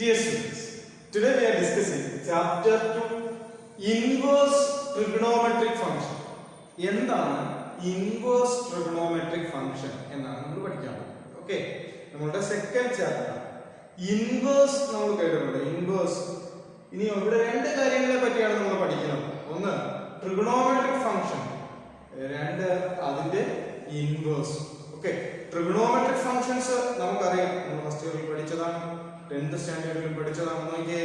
Dear students, today we are discussing chapter 2 inverse trigonometric function. എന്താണ് inverse trigonometric function എന്നാണ് നമ്മൾ പഠിക്കാൻ പോകുന്നത്. ഓക്കേ, നമ്മുടെ സെക്കൻഡ് ചാപ്റ്റർ ഇൻവേഴ്സ് നമ്മൾ കേട്ടിട്ടുണ്ട്. ഇൻവേഴ്സ് ഇനി ഇവിടെ രണ്ട് കാര്യങ്ങളെ പറ്റിയാണ് നമ്മൾ പഠിക്കുന്നത്. ഒന്ന് ട്രിഗണോമെട്രിക് ഫംഗ്ഷൻ, രണ്ട് അതിന്റെ ഇൻവേഴ്സ്. ഓക്കേ, ട്രിഗണോമെട്രിക് ഫംഗ്ഷൻസ് നമുക്കറിയാം, നമ്മൾ ഫസ്റ്റ് ഇയറിൽ പഠിച്ചതാണ്, 10th സ്റ്റാൻഡേർഡിൽ പഠിച്ചതാണ്. നോക്കിയേ,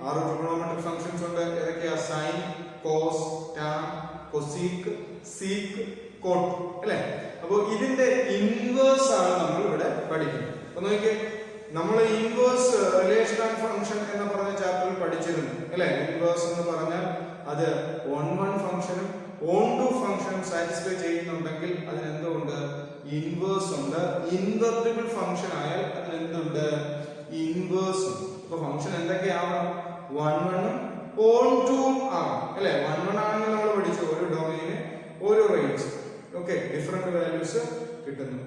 6 ട്രിഗണോമെട്രിക് ഫംഗ്ഷൻസ് ഉണ്ട്. ഏതൊക്കെയാ? Sine, cos, tan, cosec, sec, cot അല്ലേ? അപ്പോൾ ഇതിന്റെ ഇൻവേഴ്സ് ആണ് നമ്മൾ ഇവിടെ പഠിക്കുന്നത്. അപ്പൊ നോക്കിയേ, നമ്മൾ ഇൻവേഴ്സ് റിലേഷൻ ആൻഡ് ഫംഗ്ഷൻ എന്ന് പറഞ്ഞ ചാപ്റ്ററിൽ പഠിച്ചിരുന്നു അല്ലേ? ഇൻവേഴ്സ് എന്ന് പറഞ്ഞാൽ അത് ഓൺ ഫംഗ്ഷനും ഓൺ ടു ഫംഗ്ഷനും സാറ്റിസ്ഫൈ ചെയ്യുന്നുണ്ടെങ്കിൽ അതിന് എന്തുണ്ട്? ഇൻവേഴ്സ് ഉണ്ട്. ഇൻവെർട്ടിബിൾ ഫംഗ്ഷൻ ആയാൽ അതിന് എന്തുണ്ട്? ഇൻവേഴ്സ് ഉണ്ട്. അപ്പൊ ഫംഗ്ഷൻ എന്തൊക്കെയാവണം? 1 ഉം ഓൺ ടു ആവണം അല്ലെ? 1 ആണെങ്കിൽ നമ്മൾ പഠിച്ചു ഒരു ഡൊമൈന് ഒരു റേഞ്ച്. ഓക്കെ, ഡിഫറെന്റ് വാല്യൂസ് കിട്ടുന്നു.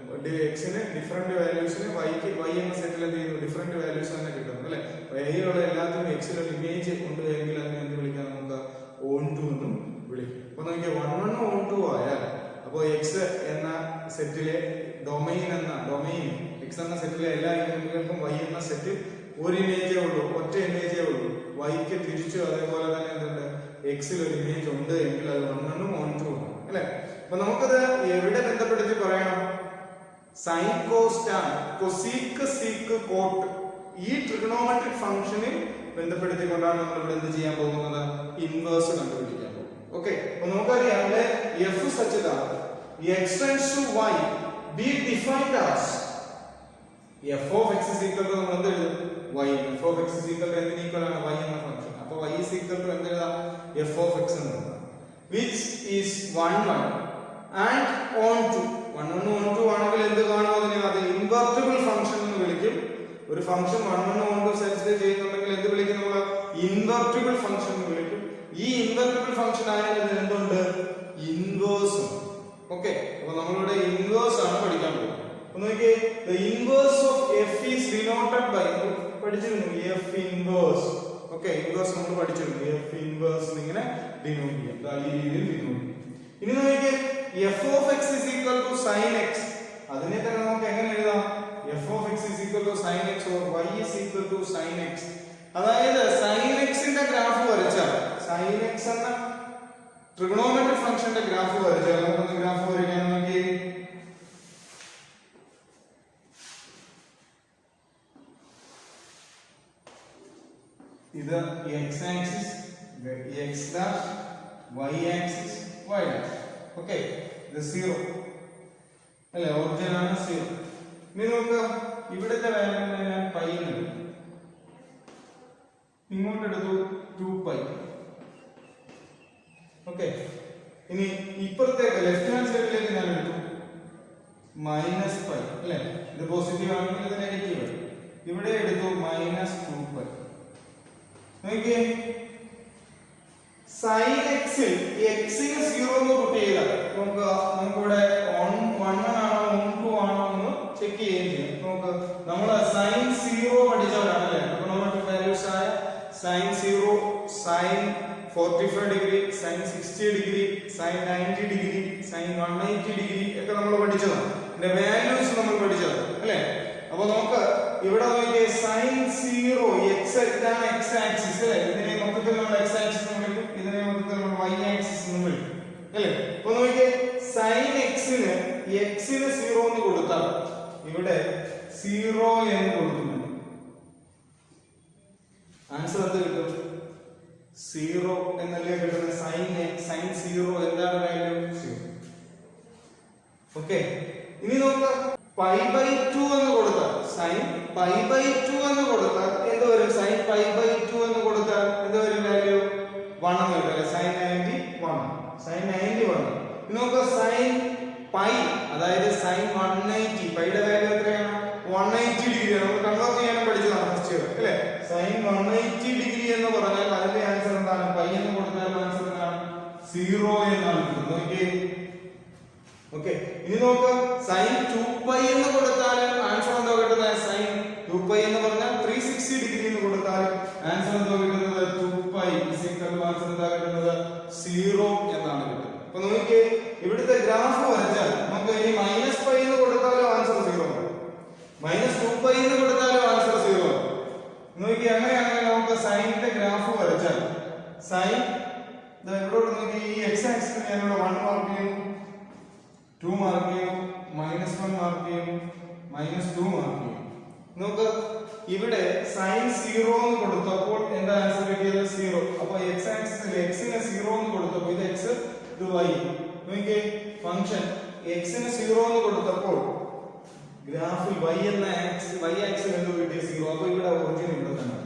എക്സിന് ഡിഫറെന്റ് വാല്യൂസിന് വൈക്ക് വൈ എന്ന സെറ്റിൽ എന്ത് ചെയ്യുന്നു? ഡിഫറെന്റ് വാല്യൂസ് തന്നെ കിട്ടുന്നു അല്ലെ? വൈയിലുള്ള എല്ലാത്തിനും എക്സിൽ ഒരു ഇമേജ് ഉണ്ട് എങ്കിൽ അതിനെ എന്ത് വിളിക്കാം? നമുക്ക് ഓൺ ടു എന്നും വിളിക്കും. അപ്പൊ നോക്കിയാൽ 1 ഓൺ ടു ആയാൽ അപ്പോൾ എക്സ് എന്ന സെറ്റിലെ ഡൊമൈൻ എക്സ് എന്ന സെറ്റിലെ എല്ലാ ഇമേജുകൾക്കും വൈ എന്ന സെറ്റിൽ ഒരു ഇമേജേ ഉള്ളൂ, ഒറ്റ ഇമേജേ ഉള്ളൂ. വൈക്ക് തിരിച്ചു അതേപോലെ തന്നെ എന്തുണ്ട്? എക്സിൽ ഒരു ഇമേജ് ഉണ്ട് എങ്കിൽ അത് 1 ഓൺ ടു ആണ് അല്ലെ? അപ്പൊ നമുക്കത് എവിടെ ബന്ധപ്പെടുത്തി പറയണം? Sine, cos, tan, cosec, sec, cot, ഈ ട്രിഗണോമെട്രിക് ഫംഗ്ഷനിൽ ബന്ധപ്പെടുത്തിക്കൊണ്ടാണ് നമ്മൾ ഇവിടെ എന്ത് ചെയ്യാൻ പോകുന്നത്? ഇൻവേഴ്സ് കണ്ടുപിടിക്കാൻ പോകുന്നത്. ഓക്കെ, അപ്പൊ നമുക്കറിയാം ഇവിടെ F such that x tends to y be defined as f of x is equal to നമ്മൾ എന്ത് എഴുതും? y. f of x is equal to എന്തിന് ഈക്വൽ ആണ്? y എന്ന ഫംഗ്ഷൻ. അപ്പോൾ y is equal to എന്ത് എഴുതാം? f of x എന്ന് എഴുതാം, which is 1 and on to. 1 on 2 ആണെങ്കിൽ എന്ത് കാണും? അതിനെ അത് ഇൻവെർട്ടിബിൾ ഫംഗ്ഷൻ എന്ന് വിളിക്കും. ഒരു ഫംഗ്ഷൻ 1 on 2 സാറ്റിസ്ഫൈ ചെയ്യുന്നുണ്ടെങ്കിൽ എന്ത് വിളിക്കും? നമ്മൾ ഇൻവെർട്ടിബിൾ ഫംഗ്ഷൻ എന്ന് വിളിക്കും. ഈ ഇൻവെർട്ടിബിൾ ഫംഗ്ഷൻ ആയാൽ ഇതിന് എന്തുണ്ട്? ഇൻവേഴ്സ്. ഓക്കെ, അപ്പൊ നമ്മളിവിടെ ഇൻവേഴ്സ് ആണ് പഠിക്കാൻ പോകുന്നത്. അപ്പൊ നോക്കിയേ, the inverse of f is denoted by, പഠിച്ചിരുന്നു f inverse. ഓക്കെ, ഇൻവേഴ്സ് നമ്മൾ പഠിച്ചിരുന്നു. f inverse ഇങ്ങനെ ഡിനോട്ട് ചെയ്യാം, ഈ രീതിയിൽ ഡിനോട്ട് ചെയ്യും. ഇനി നോക്കിയേ, f of x is equal to sin x. അതിനെ തന്നെ നമുക്ക് എങ്ങനെ എഴുതാം? f of x is equal to sin x or y is equal to sin x. അതായത് sin x ന്റെ ഗ്രാഫ് വരച്ചാൽ, sin x എന്ന ട്രിഗണോമെട്രിക് ഫംഗ്ഷന്റെ ഗ്രാഫ് വരച്ചാൽ നമുക്ക് ഗ്രാഫ് വരയ്ക്കാൻ നോക്കി. ഇത് x axis, x dash, y axis, y dash. Okay, ഇത് 0 അല്ലേ? ഒറിജിൻ ആണ് 0. ഇനി നോക്കുക, ഇവിടുത്തെ വാല്യൂ ഞാൻ പൈ എടുത്തു, ഇങ്ങോട്ട് എടുത്തു 2π. ഓക്കെ, ഇനി ഇപ്പുറത്തേക്ക് ലെഫ്റ്റ് ഹാൻഡ് സൈഡിലേക്ക് ഞാൻ എടുത്തു -π അല്ലേ? ഇത് പോസിറ്റീവ് ആണെങ്കിൽ ഇത് നെഗറ്റീവ് ആണ്. ഇവിടെ എടുത്തു -2π. നോക്കിയേ, sin x ൽ x ന് 0 എന്ന് പുട്ട് ചെയ്താൽ നമുക്കിവിടെ 1 ആണോ 2 ആണോ എന്ന് ചെക്ക് ചെയ്യുകയും ചെയ്യും. നമുക്ക് നമ്മൾ sin 0 പഠിച്ചവരാണ് അല്ലേ? ട്രിഗണോമെട്രിക് വാല്യൂസ് ആയ sin 0, sin 45 degree, sin 60 degree, sin 90 degree, sin 180 degree ഒക്കെ നമ്മൾ പഠിച്ചതാണ്. ഇതിന്റെ വാല്യൂസ് നമ്മൾ പഠിച്ചതാണ് അല്ലേ? അപ്പൊ നമുക്ക് ഇവിടെ നോക്കിയേ, sin 0 x ഇതാണ് x ആക്സിസ് അല്ലേ? ഇതിനെ മൊത്തത്തിൽ നമ്മൾ x ആക്സിസ് എന്ന് വിളിക്കും, ഇതിനെ മൊത്തത്തിൽ നമ്മൾ y ആക്സിസ് എന്ന് വിളിക്കും അല്ലേ? അപ്പൊ നോക്കിയേ, sin x ന് 0 എന്ന് കൊടുത്താൽ ഇവിടെ 0 എന്ന് കൊടുക്കുന്നു. ആൻസർ എന്ത് കിട്ടും? 0 എന്നല്ലേ കിട്ടുന്നത്? sin 0 എന്താണ് വാല്യൂ? 0. ഓക്കെ, ഇനി നോക്കാം, π/2 എന്ന് കൊടുത്താൽ, sin π/2 എന്ന് കൊടുത്താൽ എന്ത് വരും? sin π/2 എന്ന് കൊടുത്താൽ എന്ത് വരും വാല്യൂ? 1 എന്ന് വരും അല്ലേ? sin 90 1. sin 90 1. ഇനി നോക്കാം, sin π അതായത് sin 180, പൈയുടെ വാല്യൂ എത്രയാണ്? 180 ഡിഗ്രിയാണ്. നമ്മൾ കൺവേർട്ട് ചെയ്യാൻ പഠിച്ചതാണ് ഫസ്റ്റ് ഇയർ അല്ലേ? sin 180 ഡിഗ്രി എന്ന് പറഞ്ഞാൽ അതിന്റെ ആൻസർ എന്താണ്? π എന്ന് കൊടുത്താൽ ആൻസർ എന്താണ്? 0 എന്നാണ് കിട്ടുന്നത്. നോക്കിയേ, ഓക്കെ, ഇനി നോക്കാം, sin 2π എന്ന് കൊടുത്താൽ ആൻസർ എന്താ കിട്ടുന്നത്? sin 2π എന്ന് പറഞ്ഞാൽ 360 ഡിഗ്രി എന്ന് കൊടുത്താൽ ആൻസർ എന്താ കിട്ടുന്നത് 2π ആൻസർ എന്താ കിട്ടുന്നത് 0 എന്നാണ് കിട്ടുന്നത്. അപ്പൊ നോക്കിയേ ഇവിടുത്തെ ഗ്രാഫ് വരച്ചാൽ നമുക്ക് ഇനി -π എന്ന് കൊടുത്താലും ആൻസർ 0 ആണ്, -2π എന്ന് കൊടുത്താലും ആൻസർ 0 ആണ്. നോക്കിയേ അങ്ങനെയാണെങ്കിൽ നമുക്ക് സൈനിന്റെ ഗ്രാഫ് വരച്ചാൽ സൈൻ ഇവിടെ നോക്കി ഈ എക്സ് ആക്സിസ് ഞാൻ ഇവിടെ 1 മാർക്ക് ചെയ്യുന്നു, 2 മാർക്ക് ചെയ്യുന്നു, -1 മാർക്ക് ചെയ്യുന്നു, -2 മാർക്ക് ചെയ്യുന്നു. നമുക്ക് ഇവിടെ സൈൻ 0 എന്ന് കൊടുത്തപ്പോൾ എന്താ ആൻസർ കിട്ടിയത് 0. അപ്പോൾ എക്സ് ആക്സിസിൽ എക്സിന് 0 എന്ന് കൊടുത്തപ്പോൾ ഇത് എക്സ് ഇത് വൈ. നോക്കിയേ ഫംഗ്ഷൻ എക്സിന് 0 എന്ന് കൊടുത്തപ്പോൾ ഗ്രാഫിൽ y എന്ന y ആക്സിൽ എന്ത് കിട്ടി 0. അപ്പോൾ ഇവിടെ ഒറിജിൻ ഇവിടെ തന്നെ.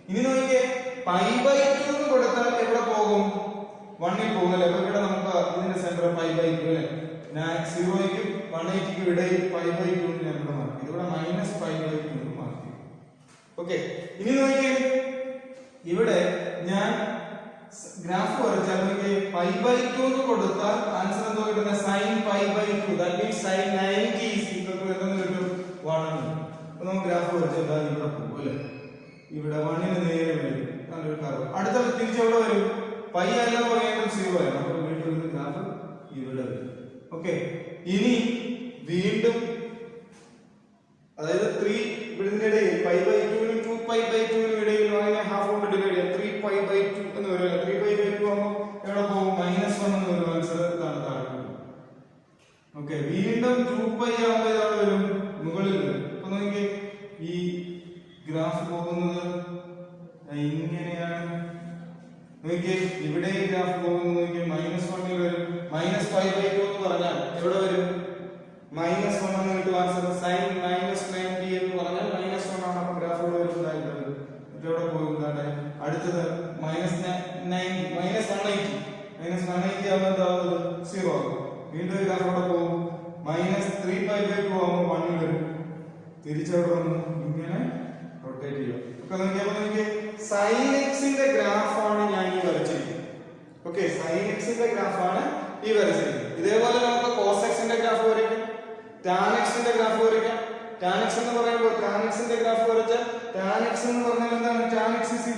ഇനി നോക്കിയേ π/2 എന്ന് കൊടുത്താൽ എവിടെ പോകും 1 ൽ പോകും അല്ലേ. അപ്പോൾ ഇവിടെ നമുക്ക് ഇതിന്റെ സെന്റർ π/2 അല്ലേ. 0യ്ക്കും 180യ്ക്കും ഇടയിൽ π/2 ന് ഞാൻ ഇവിടെ മാർക്ക് ചെയ്തു. ഇവിടെ -π/2 എന്ന് മാർക്ക് ചെയ്തു. ഓക്കേ ഇനി നോക്കിയേ ഇവിടെ ഞാൻ ഗ്രാഫ് വരച്ചാൽ നോക്കിയേ π/2 എന്ന് കൊടുത്താൽ ആൻസർ എന്താ കിട്ടുന്നത് sin π/2. ദാറ്റ് മീൻസ് sin 90 എന്തെന്ന് കിട്ടും 1 എന്ന്. അപ്പോൾ നമുക്ക് ഗ്രാഫ് വരച്ചാൽ ഇവിടെ പോകും അല്ലേ. ഇവിടെ 1 ന് നേരെ വരും നല്ലൊരു കർവ്. അടുത്ത തിരിച്ച് എവിടെ വരും π അല്ല പറയുന്നത് 0 ആണ്. അപ്പോൾ വീണ്ടും ഗ്രാഫ് ഇവിടെ വരും. ഓക്കേ ഇനി വീണ്ടും അതായത് 3 ഇവിടനിടയിൽ π/2 നും 2π/2 നും ഇടയിൽ അങ്ങനെ ഹാഫ് കൊണ്ട് ഡിവൈഡ് ചെയ്യാം 3π/2 എന്ന് വരും. 3π/2 ആവുമ്പോൾ എവിടെ പോകും -1 എന്ന് വരും. ആൻസർ താഴെ. ഓക്കേ വീണ്ടും 2π ആവുമ്പോൾ എവിടെ വരും മുകളിൽ വരും. അപ്പോൾ നോക്കിയേ ഈ ഗ്രാഫ് പോകുന്നത് ഇങ്ങനെയാണ്. നോക്കിയേ ഇവിടെ ഈ ഗ്രാഫ് പോകുന്നത് നോക്കിയേ -1 ൽ വരും. -π/2 എന്ന് പറഞ്ഞാൽ എവിടെ വരും -1 എന്ന് കിട്ടും ആൻസർ. sin -90 എന്ന് പറഞ്ഞാൽ -1 ആണ്. അപ്പോൾ ഗ്രാഫ് ഇവിടെ വരുന്നതായിട്ട് വരും. എവിടെ പോകുന്നതാണ് അടുത്തത് -180 ആവുമ്പോൾ എന്താവുന്നത് 0 ആകും. വീണ്ടും ഗ്രാഫ് അവിടെ പോകും -3π/2 ആവുമ്പോൾ 1 ൽ വരും. തിരിച്ചവിടെ വന്നു ഇങ്ങനെ റൊട്ടേറ്റ് ചെയ്യും. ഒക്കെ നോക്കിയപ്പോൾ sin x ന്റെ ഗ്രാഫാണ് ഞാൻ ഈ വരച്ചിരിക്കുന്നത്. ഓക്കേ sin x ന്റെ ഗ്രാഫാണ് ഈ വരച്ചിരിക്കുന്നത്. ഇതേപോലെ നമുക്ക് cos x ന്റെ ഗ്രാഫ് വരയ്ക്കാം, tan x ന്റെ ഗ്രാഫ് വരയ്ക്കാം. tan x എന്ന് പറയുമ്പോൾ tan x ന്റെ ഗ്രാഫ് വരച്ചാൽ tan x എന്ന് പറഞ്ഞാൽ എന്താണ് tan x sin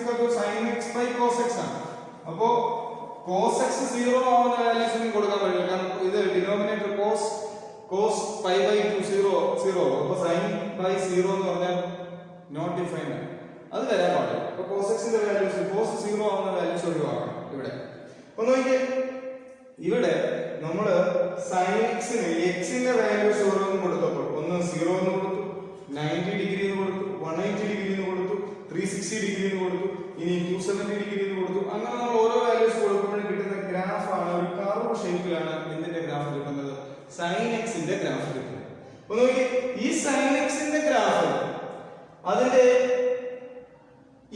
x cos x ആണ്. അപ്പോൾ cos x 0 ആവുന്ന വാല്യൂസ് ഒന്നും കൊടുക്കാൻ കഴിയില്ല. കാരണം ഇത് ഡിനോമിനേറ്റർ cos π/2 0. അപ്പോൾ sin/0 എന്ന് പറഞ്ഞാൽ നോട്ട് ഡിഫൈൻഡ് ആണ്, അത് വരാൻ പാടില്ല. അപ്പോൾ cos x ന്റെ വാല്യൂസ് cos 0 ആവുന്ന വാല്യൂസ് ഒഴിവാക്കണം ഇവിടെ. അപ്പോൾ നോക്കിയേ ഇവിടെ നമ്മൾ sin x ന് x ന്റെ വാല്യൂസ് ഓരോന്നും കൊടുത്തപ്പോൾ ഒന്ന് 0 എന്ന് കൊടുത്തു, 90 ഡിഗ്രി എന്ന് കൊടുത്തു, 180 ഡിഗ്രി എന്ന് കൊടുത്തു, 360 ഡിഗ്രി എന്ന് കൊടുത്തു, ഇനി 270 ഡിഗ്രി എന്ന് കൊടുത്തു. അങ്ങനെ നമ്മൾ ഓരോ വാല്യൂസ് കൊടുക്കുമ്പോൾ കിട്ടുന്ന ഗ്രാഫാണ് ഒരു കർവ് ഷേപ്പിലാണ് എന്തിന്റെ ഗ്രാഫ് കിട്ടുന്നത് sin x ന്റെ ഗ്രാഫ് കിട്ടുന്നത്. അപ്പോൾ നോക്കിയേ ഈ sin x ന്റെ ഗ്രാഫ് അതിന്റെ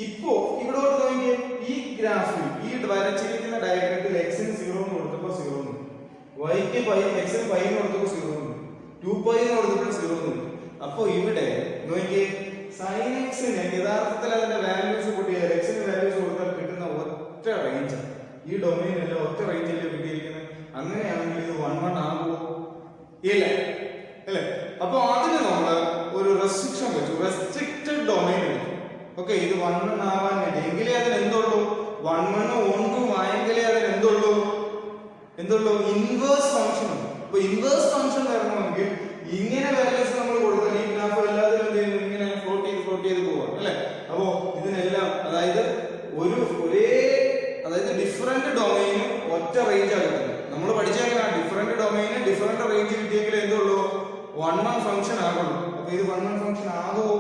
ഇപ്പോ ഇവിടോട്ട് നോക്കിയേ ഈ ഗ്രാഫിൽ ഈ വരച്ചിരിക്കുന്ന ഡയഗ്രത്തിൽ x ന് 0 എന്ന് കൊടുത്തപ്പോൾ 0 എന്ന്, y ക്ക് x ന് π എന്ന് കൊടുത്തപ്പോൾ 0 എന്ന്, 2π എന്ന് കൊടുത്തപ്പോൾ 0 എന്ന്. അപ്പോൾ ഇവിടെ നോക്കിയേ sin x ന് യഥാർത്ഥത്തിൽ അതിന്റെ വാല്യൂസ് കൂട്ടിയാൽ x ന് വാല്യൂസ് കൊടുത്താൽ കിട്ടുന്ന ഒറ്റ റേഞ്ച് ഈ ഡൊമെയിനിൽ ഒറ്റ റേഞ്ചിൽ കിട്ടിയിരിക്കുന്നത്. അങ്ങനെയാണെങ്കിൽ ഇത് 1 ആകുമോ? ഇല്ല അല്ലേ. അപ്പോൾ അതിന് നമ്മൾ ഒരു റെസ്ട്രിക്ഷൻ വെച്ചു, റെസ്ട്രിക്റ്റഡ് ഡൊമെയിൻ വെച്ചു. ഓക്കെ ഇത് 1 ആവാൻ വേണ്ടി എങ്കിലേ അതിന് എന്തുള്ളൂ 1 1 ആയെങ്കിലേ അതിന് എന്തുള്ളൂ ഇൻവേഴ്സ് ഫംഗ്ഷൻ ഉണ്ട്. അപ്പൊ ഇൻവേഴ്സ് ഫംഗ്ഷൻ വരണമെങ്കിൽ ഇങ്ങനെ വാല്യൂസ് നമ്മൾ കൊടുത്താൽ ഈ ഗ്രാഫ് എല്ലാത്തിലും എന്ത് ചെയ്യുന്നു ഇങ്ങനെ ഫ്ലോട്ട് ചെയ്ത് പോവാം അല്ലേ. അപ്പോ ഇതിനെല്ലാം അതായത് അതായത് ഡിഫറെന്റ് ഡൊമൈന് ഒറ്റ റേഞ്ച് ആകുന്നത് നമ്മൾ പഠിച്ചേക്കാം. ഡിഫറെന്റ് ഡൊമൈന് ഡിഫറെന്റ് റേഞ്ച് കിട്ടിയെങ്കിലേ എന്തുള്ളൂ 1 ഫംഗ്ഷൻ ആകുള്ളൂ. അപ്പൊ ഇത് 1 ഫംഗ്ഷൻ ആകുമോ?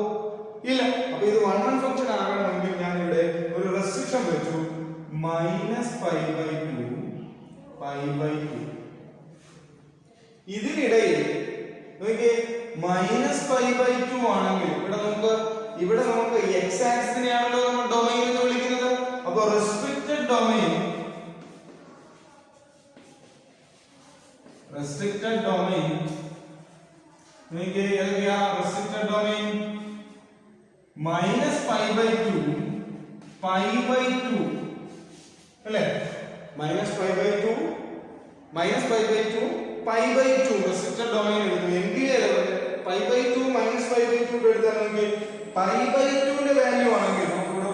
ഇല്ല. അപ്പൊ ഇത് 1 ഫംഗ്ഷൻ ആകണമെങ്കിൽ ഞാൻ ഇവിടെ ഒരു റെസ്ട്രിക്ഷൻ വെച്ചു -π/2 ഇതിനിടയിൽ നോക്കിയേ -π/2 ആണെങ്കിൽ ഇവിടെ നമുക്ക് x ആക്സിസിനെയാണല്ലോ നമ്മൾ ഡൊമൈൻ എന്ന് വിളിക്കുന്നത്. അപ്പോൾ റെസ്ട്രിക്റ്റഡ് ഡൊമൈൻ നോക്കിയേ ഏതൊക്കെയാ റെസ്ട്രിക്റ്റഡ് ഡൊമൈൻ -π/2 π/2 അല്ലേ. -π/2 π/2 റെസ്ട്രിക്റ്റഡ് ഡൊമൈൻ എടുക്കും എങ്കിലേ π/2 -π/2 എടുത്താൽ നോക്കിയേ π/2 ന്റെ വാല്യൂ ആണെങ്കിൽ നമുക്ക് ഇവിടെ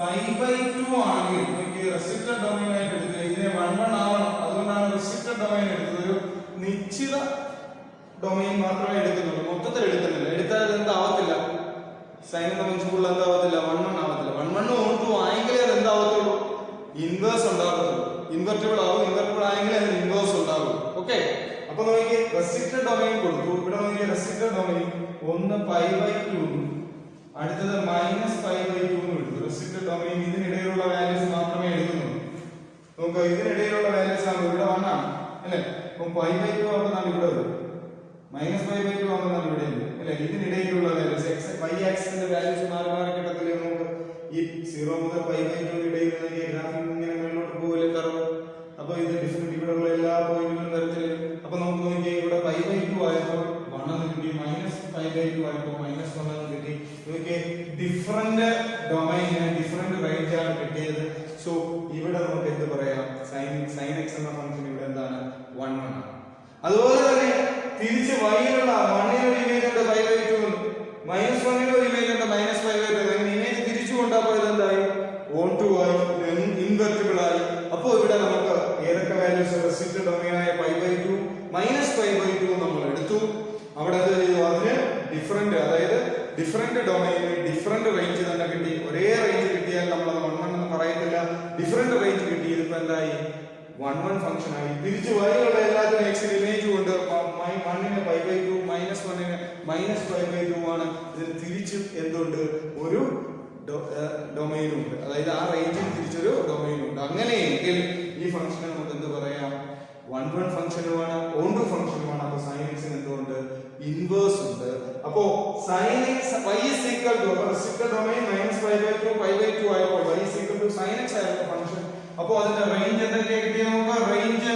π/2 ആണെങ്കിൽ നമുക്ക് റെസ്ട്രിക്റ്റഡ് ഡൊമൈൻ ആയിട്ട് എടുക്കുക. ഇതിനെ 1 1 ആവണം, അതുകൊണ്ടാണ് റെസ്ട്രിക്റ്റഡ് ഡൊമൈൻ എടുത്തത്. ഒരു നിശ്ചിത ഡൊമൈൻ മാത്രമേ എടുക്കുന്നുള്ളൂ, മൊത്തത്തിൽ എടുക്കുന്നില്ല. എടുത്താൽ എന്താവത്തില്ല, സൈൻ എന്ന ഫംഗ്ഷൻ എന്താവത്തില്ല, 1 1 ആവത്തില്ല. 1 1 1 2 ആയെങ്കിലേ അത് എന്താവത്തുള്ളൂ, ഇൻവേഴ്സ് ഉണ്ടാകത്തുള്ളൂ. ഇൻവെർട്ടിബിൾ ആവും, ഇൻവെർട്ടിബിൾ ആയെങ്കിലേ അതിന് ഇൻവേഴ്സ് ഉണ്ടാവും. ഓക്കെ, അപ്പൊ നോക്കി റെസ്ട്രിക്റ്റഡ് ഡൊമൈൻ കൊടുത്തു. ഇവിടെ നോക്കി റെസ്ട്രിക്റ്റഡ് ഡൊമൈൻ ഒന്ന് π/2, അടുത്തത് -π/2 എടുത്തു. റെസ്ട്രിക്റ്റഡ് ഡൊമൈൻ ഇതിനിടയിലുള്ള വാല്യൂസ് മാത്രമേ എടുക്കുന്നുള്ളൂ. നോക്കുക, ഇതിനിടയിലുള്ള വാല്യൂസ് ആണ് ഇവിടെ 1 ആണ് അല്ലേ. അപ്പൊ π/2 ആകുമ്പോൾ ഇവിടെ വരും, -π/2 ആകുമ്പോൾ ഇവിടെ ഉണ്ട് അല്ലെ. ഇതിനിടയിലുള്ള വാല്യൂസ് y ആക്സിസിന്റെ വാല്യൂസ് മാറി മാറി കിട്ടത്തില്ലേ നമുക്ക്. ഈ 0 മുതൽ π/2 ഇടയിൽ ഗ്രാഫിൽ ഇങ്ങനെ മുന്നോട്ട് പോകല്ലേ കർവ്. അപ്പൊ ഇത് ഡിഫറെന്റ് ഇവിടെയുള്ള എല്ലാ പോയിന്റുകളും വരത്തില്ലേ. അപ്പൊ നമുക്ക് നോക്കിയാൽ ഇവിടെ π/2 ആയപ്പോൾ 1 എന്ന് കിട്ടി, -π/2 ആയപ്പോൾ -1 എന്ന് കിട്ടി. നോക്കിയേ, ഡിഫറെന്റ് ഡൊമൈന് ഡിഫറെന്റ് റേഞ്ച് ആണ് കിട്ടിയത്. സോ ഇവിടെ നമുക്ക് എന്ത് പറയാം, sin x എന്ന ഫംഗ്ഷൻ ഇവിടെ എന്താണ്, 1 1 ആണ്. അതുപോലെ തന്നെ തിരിച്ച് y നുള്ള 1 ന് ഒരു ഇമേജ് ഉണ്ട് π/2, -1 ന് ഒരു ഇമേജ് ഉണ്ട് -π/2. അങ്ങനെ ഇമേജ് തിരിച്ചു കൊണ്ടപ്പോൾ ഇതെന്തായി, ഓൺ ടു ആയി, ഇൻവെർട്ടിബിൾ ആയി. അപ്പോൾ ഇവിടെ നമുക്ക് ഏതൊക്കെ വാല്യൂസ് റെസ്ട്രിക്റ്റഡ് ഡൊമൈൻ ആയ π/2 -π/2 നമ്മൾ എടുത്തു. അവിടെ എന്ത് ചെയ്തു, അതിന് ഡിഫറെന്റ്, അതായത് ഡിഫറെന്റ് ഡൊമൈനിൽ ഡിഫറെന്റ് റേഞ്ച് തന്നെ കിട്ടി. ഒരേ റേഞ്ച് കിട്ടിയാൽ നമ്മൾ അത് 1 1 എന്ന് പറയത്തില്ല, ഡിഫറെന്റ് റേഞ്ച് കിട്ടി. ഇതിപ്പോ എന്തായി, 1 1 ഫംഗ്ഷൻ ആയി. തിരിച്ച് y ഉള്ള എല്ലാത്തിനും x ഇമേജ് കൊണ്ട് 1 ന് π/2, -1 ന് -π/2 ആണ്. ഇതിന് തിരിച്ച് എന്തുണ്ട്, ഒരു ഡൊമൈൻ ഉണ്ട്, അതായത് ആ റേഞ്ചിൽ തിരിച്ചൊരു ഡൊമൈൻ ഉണ്ട്. അങ്ങനെയെങ്കിൽ ഈ ഫംഗ്ഷനെ നമുക്ക് എന്ത് പറയാം, 1 1 ഫംഗ്ഷനുമാണ്, ഓൺ ടു ഫംഗ്ഷനുമാണ്. അപ്പൊ sin x ന് എന്തുണ്ട്, ഇൻവേഴ്സ് ഉണ്ട്. അപ്പോ sin x y is equal to restricted domain -π/2 π/2 ആയപ്പോൾ y is equal to sin x ആയ ഫംഗ്ഷൻ. അപ്പോ അതിന്റെ റേഞ്ച് എന്തൊക്കെയാ കിട്ടിയത് നമുക്ക്, റേഞ്ച്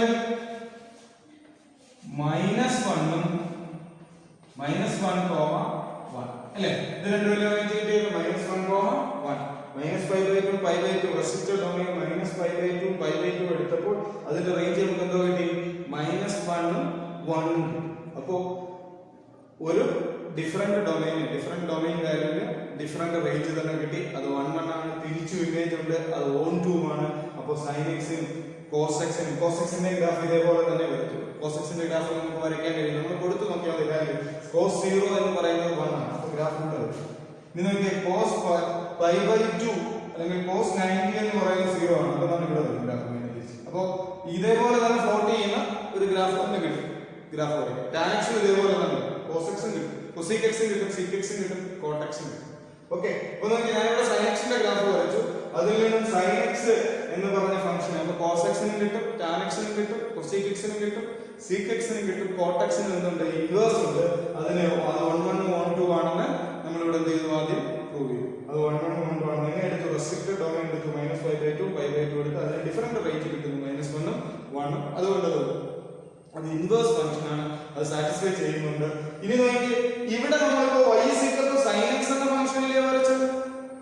-1 ഉം -1,1 അല്ലേ. ഇത് രണ്ടും റേഞ്ച് കിട്ടിയത് -1,1 -π/2 π/2 റെസ്ട്രിക്റ്റഡ് ഡൊമൈൻ -π/2 π/2 എടുത്തപ്പോൾ അതിന്റെ റേഞ്ച് നമുക്ക് എന്തോ കിട്ടി, -1 ഉം 1 ഉം. അപ്പോ ഒരു ഡിഫറെന്റ് ഡൊമൈൻ വാല്യൂവിന് ഡിഫറെന്റ് റേഞ്ച് തന്നെ കിട്ടി. അത് 1 1 ആണ്, തിരിച്ചു ഇമേജ് ഉണ്ട്, അത് ഓൺ ടു ആണ്. അപ്പോൾ sin x നും cos x ന്റെ ഗ്രാഫ് ഇതേപോലെ തന്നെ വരച്ചു. cos x ന്റെ ഗ്രാഫ് നമുക്ക് വരയ്ക്കാൻ കഴിയും. നമ്മൾ കൊടുത്തു നോക്കിയാൽ മതി വാല്യൂ. cos 0 എന്ന് പറയുന്നത് 1 ആണ്, അപ്പോൾ ഗ്രാഫ് ഉണ്ട്. ഇനി നോക്കിയാൽ cos π/2 അല്ലെങ്കിൽ cos 90 എന്ന് പറയുന്നത് 0 ആണ്. അപ്പോൾ നമ്മൾ ഇവിടെ വരും ഗ്രാഫ്. അപ്പോൾ ഇതേപോലെ തന്നെ പ്ലോട്ട് ചെയ്യുന്ന ഒരു ഗ്രാഫ് തന്നെ കിട്ടും. ഗ്രാഫ് വരയ്ക്കും. tan x ഇതേപോലെ തന്നെ cos x കിട്ടും, cosec x കിട്ടും, sec x കിട്ടും, cot x കിട്ടും. ഓക്കെ, അപ്പോൾ നോക്കി ഞാനിവിടെ sin x ന്റെ ഗ്രാഫ് വരച്ചു. അതിൽ നിന്നും sin x എന്ന് പറഞ്ഞ ഫംഗ്ഷൻ അപ്പോൾ cos x നും കിട്ടും, tan x നും കിട്ടും, cosec x നും കിട്ടും, sec x നും കിട്ടും, cot x നും എന്തുണ്ട്, ഇൻവേഴ്സ് ഉണ്ട്. അതിന് അത് 1 1 1 2 ആണെന്ന് നമ്മൾ ഇവിടെ എന്ത് ചെയ്തു, ആദ്യം പ്രൂവ് ചെയ്തു. അത് 1 1 1 2 ആണെന്ന് എങ്ങനെ എടുത്തു, റെസ്ട്രിക്റ്റഡ് ഡൊമൈൻ എടുത്തു, -π/2 π/2 എടുത്ത് അതിന് ഡിഫറെന്റ് റേഞ്ച് കിട്ടുന്നു, -1 ഉം 1 ഉം. അതുകൊണ്ട് അത് ഇൻവേഴ്സ് ഫംഗ്ഷൻ ആണ്, അത് സാറ്റിസ്ഫൈ ചെയ്യുന്നുണ്ട്. ഇനി നോക്കി, ഇവിടെ നമ്മളിപ്പോ y sin x എന്ന ഫംഗ്ഷനിലെ വരച്ചത്,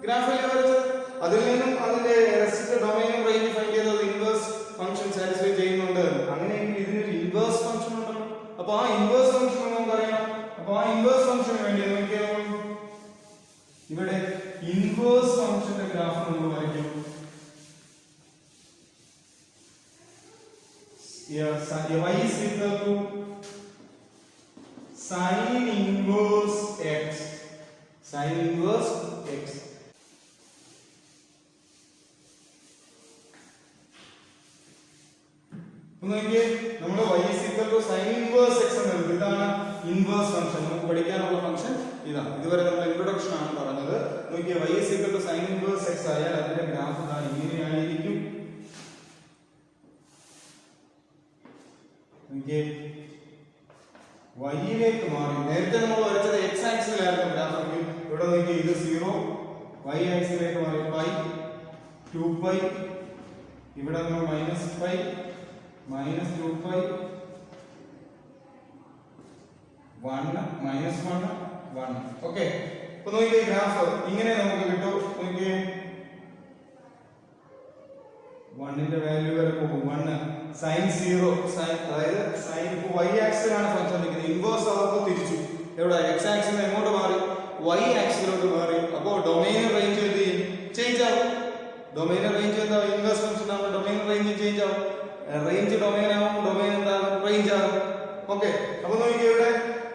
ഗ്രാഫിലെ വരച്ചത്, അതിൽ നിന്നും അതിന്റെ റെസ്ട്രിക്റ്റഡ് ഡൊമൈനും റേഞ്ച് ഫൈൻഡ് ചെയ്തത് ഇൻവേഴ്സ് ഫംഗ്ഷൻ സാറ്റിസ്ഫൈ ചെയ്യുന്നുണ്ട്. അങ്ങനെയെങ്കിൽ ഇതിനൊരു ഇൻവേഴ്സ് ഫംഗ്ഷൻ ഉണ്ടല്ലോ. അപ്പൊ ആ ഇൻവേഴ്സ് ഫംഗ്ഷൻ നമുക്ക് അറിയണം. അപ്പൊ ആ ഇൻവേഴ്സ് ഫംഗ്ഷന് വേണ്ടി നോക്കിയാൽ ഇവിടെ ഇൻവേഴ്സ് ഫംഗ്ഷന്റെ ഗ്രാഫ് നമ്മൾ വരയ്ക്കും. y is equal to sin inverse x. Sin inverse x. നോക്കിയേ, നമ്മൾ y is equal to sin inverse x എന്ന് എഴുതും. ഇതാണ് ഇൻവേഴ്സ് ഫംഗ്ഷൻ. നമുക്ക് പഠിക്കാനുള്ള ഫംഗ്ഷൻ ഇതാണ്. ഇതുവരെ നമ്മൾ ഇൻട്രൊഡക്ഷൻ ആണ് പറഞ്ഞത്. നോക്കിയേ, y is equal to sin inverse x ആയാൽ അതിന്റെ ഗ്രാഫ് ഇങ്ങനെയായിരിക്കും. y യിലേക്ക് മാറി. നേരത്തെ നമ്മൾ വരച്ചത് x ആക്സിസിലായിരുന്നു ഗ്രാഫ്. ഇവിടെ നോക്കി, ഇത് 0, y ആക്സിസിലേക്ക് മാറി π 2π. ഇവിടെ നമ്മൾ -π -2π 1 -1 1. ഓക്കെ, അപ്പൊ നോക്കിയേ ഗ്രാഫ് ഇങ്ങനെ നമുക്ക് കിട്ടും. നോക്കിയേ 1 ന്റെ വാല്യൂ വരെ പോകും. 1 sin 0 sin, അതായത് sin y ആക്സിസിലാണ് ഫംഗ്ഷൻ നിൽക്കുന്നത്. ഇൻവേഴ്സ് ആവുമ്പോൾ തിരിച്ചു എവിടെ, x ആക്സിസിൽ എങ്ങോട്ട് മാറി, y ആക്സിസിലോട്ട് മാറി. അപ്പോൾ ഡൊമൈൻ റേഞ്ച് എന്ത് ചെയ്യും, ചേഞ്ച് ആവും. ഡൊമൈൻ റേഞ്ച് എന്താ ഇൻവേഴ്സ് ഫംഗ്ഷൻ ആവുമ്പോൾ ഡൊമൈൻ റേഞ്ച് ചേഞ്ച് ആവും, റേഞ്ച് ഡൊമൈൻ ആവും, ഡൊമൈൻ എന്താകും റേഞ്ച് ആകും. ഓക്കെ, അപ്പൊ നോക്കിയേ ഇവിടെ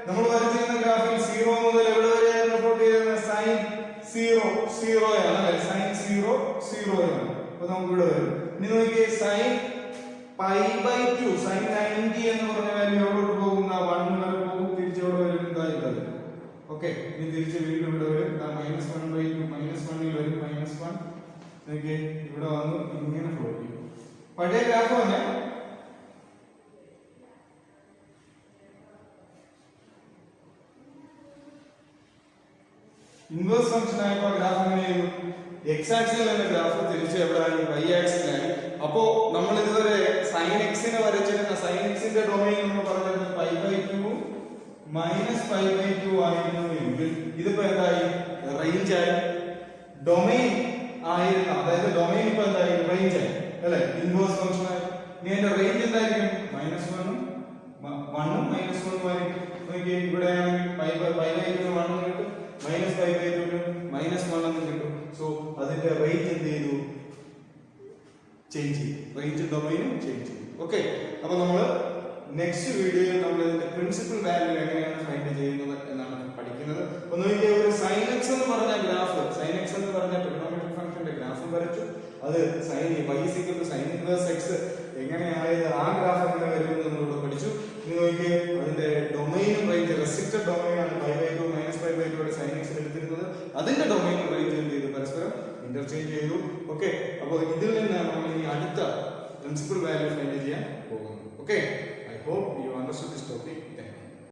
നമ്മൾ വരച്ചിരുന്ന ഗ്രാഫിൽ 0 മുതൽ എവിടെ വരെയാണ് റിപ്പോർട്ട് ചെയ്യുന്നത്? സൈൻ 0 ആണ് അല്ലെ, സൈൻ 0 ആണ്. അപ്പൊ നമുക്ക് ഇവിടെ വരും. ഇനി നോക്കിയേ സൈൻ π/2 സൈൻ 90 എന്ന് പറഞ്ഞ വാല്യൂ എവിടോട്ട് പോകുന്ന 1 വരെ പോകും, തിരിച്ച് എവിടെ വരും? ഇതായത്. ഓക്കെ, ഇനി തിരിച്ച് വീണ്ടും ഇവിടെ വരും, -1/2 -1 ൽ വരും, -1 നോക്കിയേ ഇവിടെ വന്നു ഇങ്ങനെ ഫ്ലോ ചെയ്യും. പഴയ ഗ്രാഫ് തന്നെ ഇൻവേഴ്സ് ഫംഗ്ഷൻ ആയപ്പോൾ ഗ്രാഫ് എങ്ങനെയായിരുന്നു? എക്സ് ആക്സിൽ എന്ന ഗ്രാഫ് തിരിച്ച് എവിടെയാണ്? വൈ ആക്സിലാണ്. അപ്പോ നമ്മൾ ഇതുവരെ സൈൻ എക്സിനെ വരച്ചിരുന്ന സൈൻ എക്സിന്റെ ഡൊമൈൻ നമ്മൾ പറഞ്ഞിരുന്നത് π/2 -π/2 ആയിരുന്നു എങ്കിൽ ഇതിപ്പോ എന്തായി? റേഞ്ച് ആയി. ഡൊമൈൻ ആയിരുന്നു, അതായത് ഡൊമൈൻ ഇപ്പൊ എന്തായി? റേഞ്ച് ആയി അല്ലെ, ഇൻവേഴ്സ് ഫംഗ്ഷൻ ആയി. ഇനി അതിന്റെ റേഞ്ച് എന്തായിരിക്കും? -1 ഉം 1 ഉം -1 ആയിരിക്കും. നോക്കിയേ ഇവിടെ π/2 1 കിട്ടും, -π/2 -1 എന്ന് കിട്ടും. സോ അതിന്റെ റേഞ്ച് എന്ത് ചെയ്തു? ചേഞ്ച് ചെയ്യും, റേഞ്ച് ഡൊമൈനും ചേഞ്ച് ചെയ്യും. ഓക്കെ, അപ്പൊ നമ്മൾ നെക്സ്റ്റ് വീഡിയോയിൽ നമ്മൾ ഇതിന്റെ പ്രിൻസിപ്പൽ വാല്യൂ എങ്ങനെയാണ് ഫൈൻഡ് ചെയ്യുന്നത് എന്നാണ് പഠിക്കുന്നത്. അപ്പൊ നോക്കിയേ ഒരു സൈൻ എക്സ് എന്ന് പറഞ്ഞ ഗ്രാഫ്, സൈൻ എക്സ് എന്ന് പറഞ്ഞ ട്രിഗണോമെട്രിക് ഫംഗ്ഷന്റെ ഗ്രാഫ് വരച്ചു. അത് sine y sin inverse x എങ്ങനെയായത്, ആ ഗ്രാഫ് എങ്ങനെ വരുമെന്ന് നമ്മളിവിടെ പഠിച്ചു. ഇനി നോക്കിയേ അതിന്റെ ഡൊമൈനും റേഞ്ച് റെസ്ട്രിക്റ്റഡ് ഡൊമൈൻ ആണ് π/2 -π/2 സൈൻ എക്സ് എടുത്തിരുന്നത്. അതിന്റെ ഡൊമൈനും റേഞ്ച് എന്ത് ചെയ്തു? പരസ്പരം ഇന്റർചേഞ്ച് ചെയ്തു. ഓക്കെ, അപ്പോൾ ഇതിൽ നിന്നാണ് നമ്മൾ ഇനി അടുത്ത പ്രിൻസിപ്പൽ വാല്യൂ ഫൈൻഡ് ചെയ്യാൻ പോകുന്നത്. Okay, I hope you understood this topic.